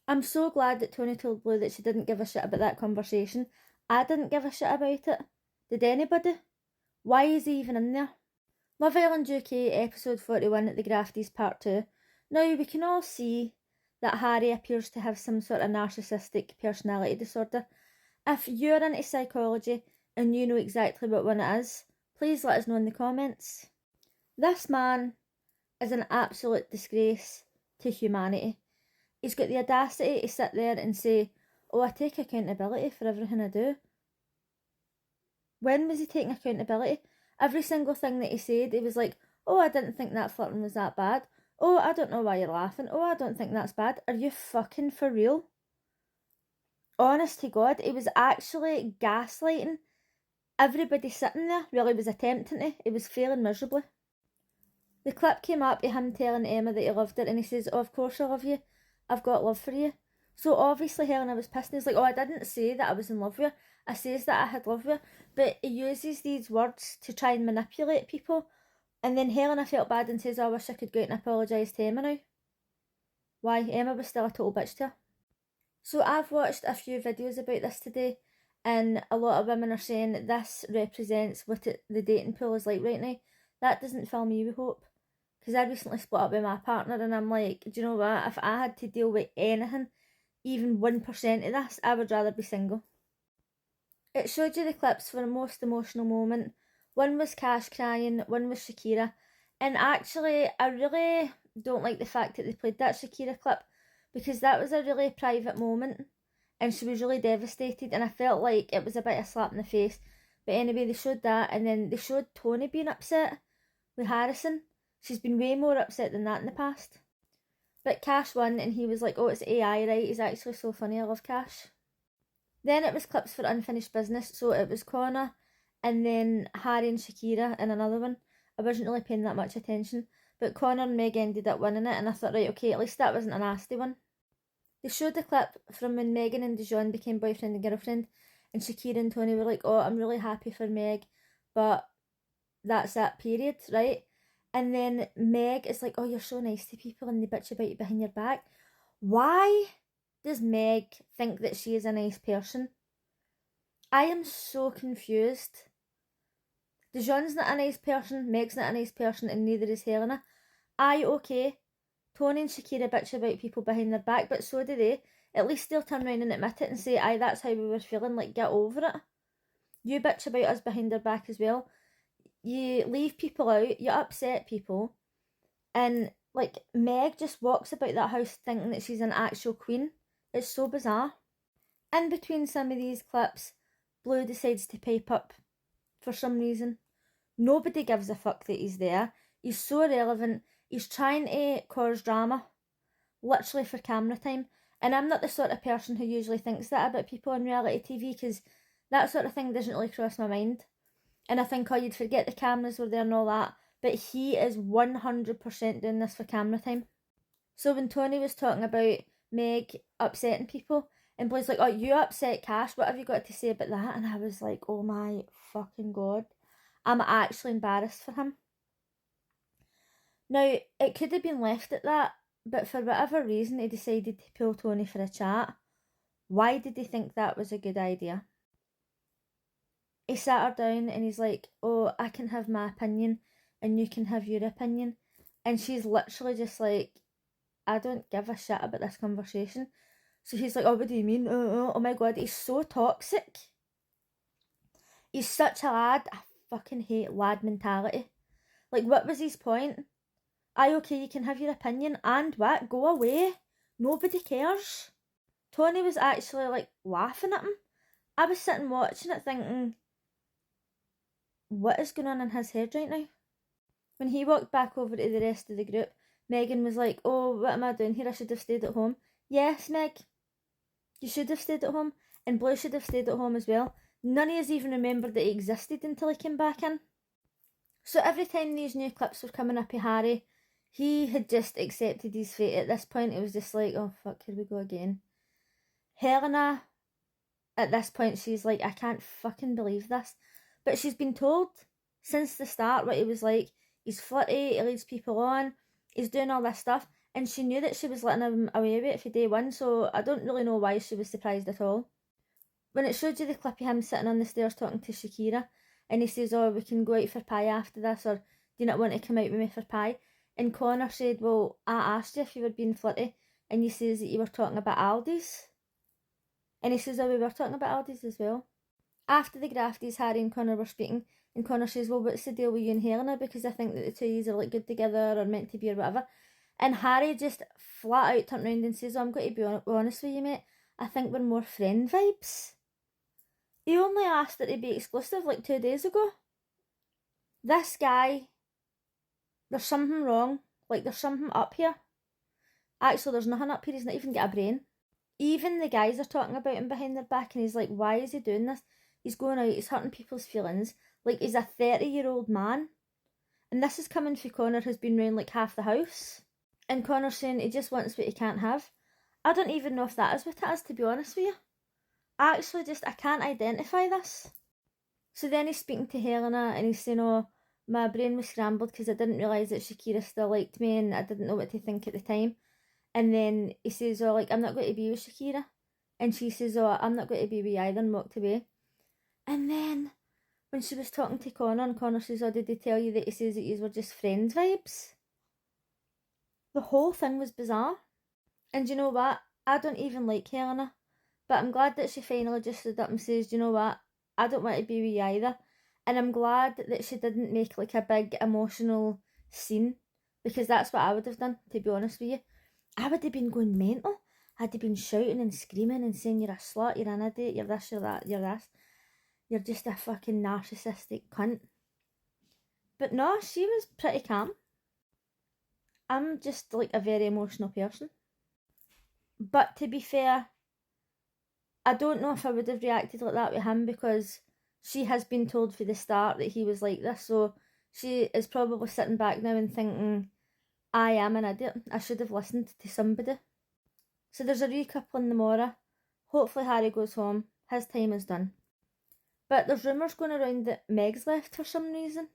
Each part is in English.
I'm so glad that Tony told Blue that she didn't give a shit about that conversation. I didn't give a shit about it. Did anybody? Why is he even in there? Love Island UK episode 41 at the Grafties part 2. Now we can all see that Harry appears to have some sort of narcissistic personality disorder. If you're into psychology and you know exactly what one it is, please let us know in the comments. This man is an absolute disgrace to humanity. He's got the audacity to sit there and say, oh, I take accountability for everything I do. When was he taking accountability? Every single thing that he said, he was like, oh, I didn't think that flirting was that bad. Oh, I don't know why you're laughing. Oh, I don't think that's bad. Are you fucking for real? Honest to God, he was actually gaslighting everybody sitting there. Well, he was attempting to. He was failing miserably. The clip came up of him telling Emma that he loved her, and he says, oh, of course I love you. I've got love for you. So obviously Helena was pissed, and he's like, oh, I didn't say that I was in love with you. I says that I had love with you. But he uses these words to try and manipulate people. And then Helena felt bad and says, oh, I wish I could go out and apologise to Emma now. Why? Emma was still a total bitch to her. So I've watched a few videos about this today, and a lot of women are saying that this represents what the dating pool is like right now. That doesn't fill me with hope. Because I recently split up with my partner, and I'm like, do you know what? If I had to deal with anything, even 1% of this, I would rather be single. It showed you the clips for the most emotional moment. One was Cash crying, one was Shakira. And actually, I really don't like the fact that they played that Shakira clip, because that was a really private moment and she was really devastated, and I felt like it was a bit of a slap in the face. But anyway, they showed that, and then they showed Tony being upset with Harrison. She's been way more upset than that in the past. But Cash won, and he was like, oh, it's AI, right? He's actually so funny, I love Cash. Then it was clips for unfinished business, so it was Connor, and then Harry and Shakira in another one. I wasn't really paying that much attention, but Connor and Meg ended up winning it, and I thought, right, okay, at least that wasn't a nasty one. They showed the clip from when Megan and Dijon became boyfriend and girlfriend, and Shakira and Tony were like, oh, I'm really happy for Meg, but that's that period, right? And then Meg is like, oh, you're so nice to people and they bitch about you behind your back. Why does Meg think that she is a nice person? I am so confused. Dijon's not a nice person, Meg's not a nice person, and neither is Helena. Aye, okay, Tony and Shakira bitch about people behind their back, but so do they. At least they'll turn around and admit it and say, aye, that's how we were feeling, like, get over it. You bitch about us behind their back as well. You leave people out, you upset people, and like Meg just walks about that house thinking that she's an actual queen. It's so bizarre. In between some of these clips, Blue decides to pipe up for some reason. Nobody gives a fuck that he's there. He's so irrelevant. He's trying to cause drama, literally for camera time. And I'm not the sort of person who usually thinks that about people on reality TV, because that sort of thing doesn't really cross my mind. And I think, oh, you'd forget the cameras were there and all that. But he is 100% doing this for camera time. So when Tony was talking about Meg upsetting people, and Blue's like, oh, you upset Cash, what have you got to say about that? And I was like, oh my fucking God. I'm actually embarrassed for him. Now, it could have been left at that, but for whatever reason he decided to pull Tony for a chat. Why did he think that was a good idea? He sat her down and he's like, oh, I can have my opinion and you can have your opinion. And she's literally just like, I don't give a shit about this conversation. So he's like, oh, what do you mean? Oh my God, he's so toxic. He's such a lad. I fucking hate lad mentality. Like, what was his point? Aye, okay, you can have your opinion, and what? Go away. Nobody cares. Tony was actually like laughing at him. I was sitting watching it thinking, what is going on in his head right now? When he walked back over to the rest of the group, Megan was like, oh, what am I doing here? I should have stayed at home. Yes, Meg, you should have stayed at home, and Blue should have stayed at home as well. None of us even remembered that he existed until he came back in. So every time these new clips were coming up of Harry, he had just accepted his fate. At this point, it was just like, oh fuck, here we go again. Helena, at this point, she's like, I can't fucking believe this. But she's been told since the start what he was like. He's flirty, he leads people on, he's doing all this stuff. and she knew that she was letting him away with it for day one, so I don't really know why she was surprised at all. When it showed you the clip of him sitting on the stairs talking to Shakira, and he says, oh, we can go out for pie after this, or do you not want to come out with me for pie? And Connor said, well, I asked you if you were being flirty, and you says that you were talking about Aldi's. And he says, oh, we were talking about Aldi's as well. After the grafties, Harry and Connor were speaking, and Connor says, well, what's the deal with you and Helena? Because I think that the two of you are like good together or meant to be or whatever. And Harry just flat out turned around and says, oh, I'm going to be honest with you, mate. I think we're more friend vibes. He only asked it to be exclusive like 2 days ago. This guy, there's something wrong. Like, there's something up here. Actually, there's nothing up here. He's not even got a brain. Even the guys are talking about him behind their back, and he's like, why is he doing this? He's going out, he's hurting people's feelings. Like, he's a 30-year-old man. And this is coming from Connor, who's been round like half the house. And Connor's saying he just wants what he can't have. I don't even know if that is what it is, to be honest with you. I can't identify this. So then he's speaking to Helena, and he's saying, oh, my brain was scrambled because I didn't realise that Shakira still liked me, and I didn't know what to think at the time. And then he says, oh, like, I'm not going to be with Shakira. And she says, oh, I'm not going to be with you either, and walked away. And then when she was talking to Connor, and Connor says, oh, did they tell you that he says that you were just friends vibes? The whole thing was bizarre. And you know what? I don't even like Helena. But I'm glad that she finally just stood up and says, you know what? I don't want to be with you either. And I'm glad that she didn't make like a big emotional scene. Because that's what I would have done, to be honest with you. I would have been going mental. I'd have been shouting and screaming and saying, you're a slut, you're an idiot, you're this, you're that, you're this. You're just a fucking narcissistic cunt. But no, she was pretty calm. I'm just like a very emotional person. But to be fair, I don't know if I would have reacted like that with him, because she has been told from the start that he was like this. So she is probably sitting back now and thinking, I am an idiot. I should have listened to somebody. So there's a recoupling tomorrow. Hopefully Harry goes home. His time is done. But there's rumours going around that Meg's left for some reason.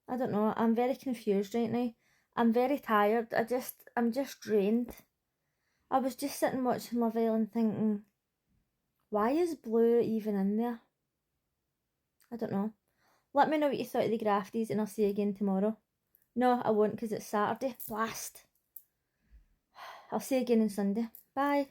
I don't know. I'm very confused right now. I'm very tired. I'm just drained. I was just sitting watching Love Island thinking, why is Blue even in there? I don't know. Let me know what you thought of the grafties, and I'll see you again tomorrow. No, I won't, because it's Saturday. Blast. I'll see you again on Sunday. Bye.